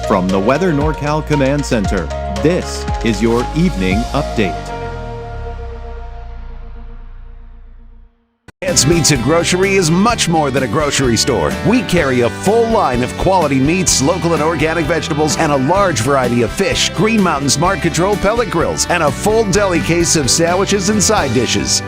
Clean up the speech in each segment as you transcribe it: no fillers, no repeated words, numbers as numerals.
From the Weather NorCal Command Center, this is your Evening Update. Ants Meats and Grocery is much more than a grocery store. We carry a full line of quality meats, local and organic vegetables, and a large variety of fish, Green Mountain Smart Control pellet grills, and a full deli case of sandwiches and side dishes.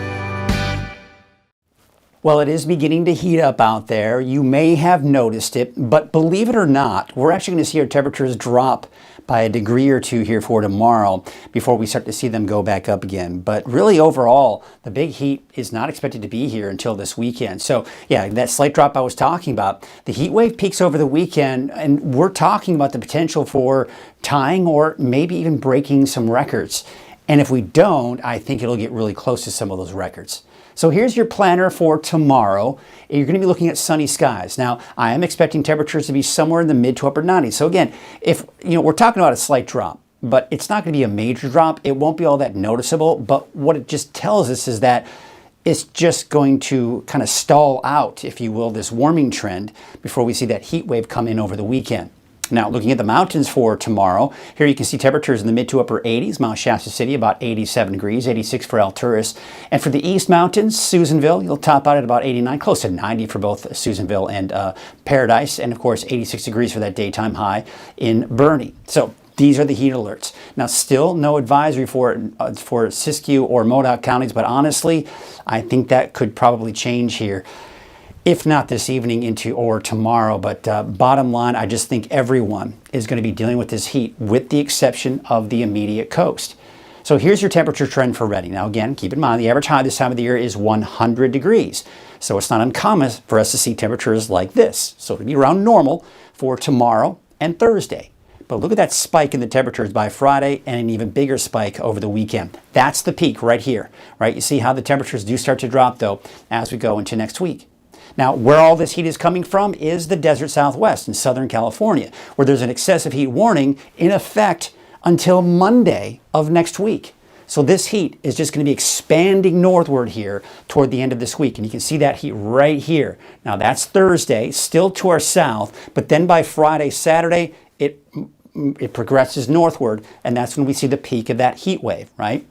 Well, it is beginning to heat up out there. You may have noticed it, but believe it or not, we're actually going to see our temperatures drop by a degree or two here for tomorrow before we start to see them go back up again. But really overall, the big heat is not expected to be here until this weekend. So yeah, that slight drop I was talking about, the heat wave peaks over the weekend, and we're talking about the potential for tying or maybe even breaking some records. And if we don't, I think it'll get really close to some of those records. So here's your planner for tomorrow. You're going to be looking at sunny skies. Now, I am expecting temperatures to be somewhere in the mid to upper 90s. So again, if we're talking about a slight drop, but it's not going to be a major drop. It won't be all that noticeable. But what it just tells us is that it's just going to kind of stall out, if you will, this warming trend before we see that heat wave come in over the weekend. Now, looking at the mountains for tomorrow, here you can see temperatures in the mid to upper 80s. Mount Shasta City, about 87 degrees, 86 for Alturas. And for the East Mountains, Susanville, you'll top out at about 89, close to 90 for both Susanville and Paradise. And of course, 86 degrees for that daytime high in Boerne. So these are the heat alerts. Now, still no advisory for Siskiyou or Modoc counties, but honestly, I think that could probably change here. If not this evening into or tomorrow. But bottom line, I just think everyone is going to be dealing with this heat with the exception of the immediate coast. So here's your temperature trend for Reading. Now again, keep in mind the average high this time of the year is 100 degrees. So it's not uncommon for us to see temperatures like this. So it'll be around normal for tomorrow and Thursday. But look at that spike in the temperatures by Friday and an even bigger spike over the weekend. That's the peak right here, right? You see how the temperatures do start to drop though as we go into next week. Now, where all this heat is coming from is the desert Southwest in Southern California, where there's an excessive heat warning in effect until Monday of next week. So this heat is just going to be expanding northward here toward the end of this week. And you can see that heat right here. Now, that's Thursday, still to our south, but then by Friday, Saturday, it progresses northward, and that's when we see the peak of that heat wave, right?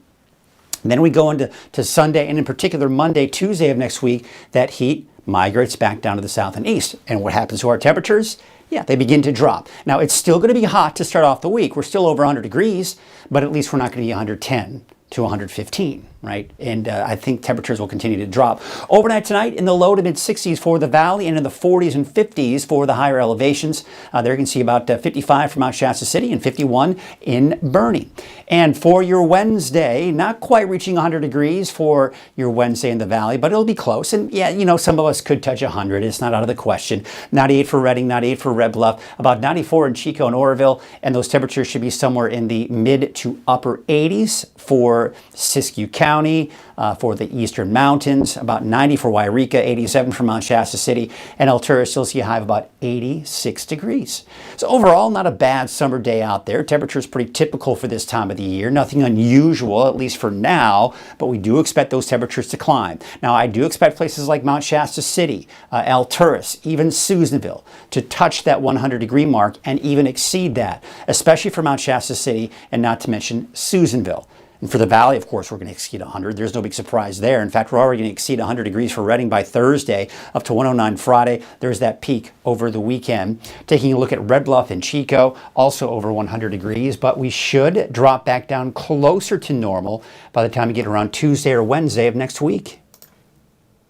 And then we go into Sunday, and in particular Monday, Tuesday of next week, that heat migrates back down to the south and east. And what happens to our temperatures? Yeah, they begin to drop. Now, it's still going to be hot to start off the week. We're still over 100 degrees, but at least we're not going to be 110 to 115, right? And I think temperatures will continue to drop. Overnight tonight in the low to mid 60s for the valley and in the 40s and 50s for the higher elevations. There you can see about 55 for Mount Shasta City and 51 in Boerne. And for your Wednesday, not quite reaching 100 degrees for your Wednesday in the valley, but it'll be close. And yeah, some of us could touch 100. It's not out of the question. 98 for Reading, 98 for Red Bluff, about 94 in Chico and Oroville. And those temperatures should be somewhere in the mid to upper 80s for Siskiyou County, for the Eastern Mountains, about 90 for Wairika, 87 for Mount Shasta City, and Altura still see a high of about 86 degrees. So overall, not a bad summer day out there. Temperature is pretty typical for this time of the year. Nothing unusual, at least for now, but we do expect those temperatures to climb. Now, I do expect places like Mount Shasta City, Alturas, even Susanville to touch that 100-degree mark and even exceed that, especially for Mount Shasta City and not to mention Susanville. And for the valley, of course, we're going to exceed 100. There's no big surprise there. In fact, we're already going to exceed 100 degrees for Reading by Thursday, up to 109 Friday. There's that peak over the weekend. Taking a look at Red Bluff and Chico, also over 100 degrees, but we should drop back down closer to normal by the time we get around Tuesday or Wednesday of next week.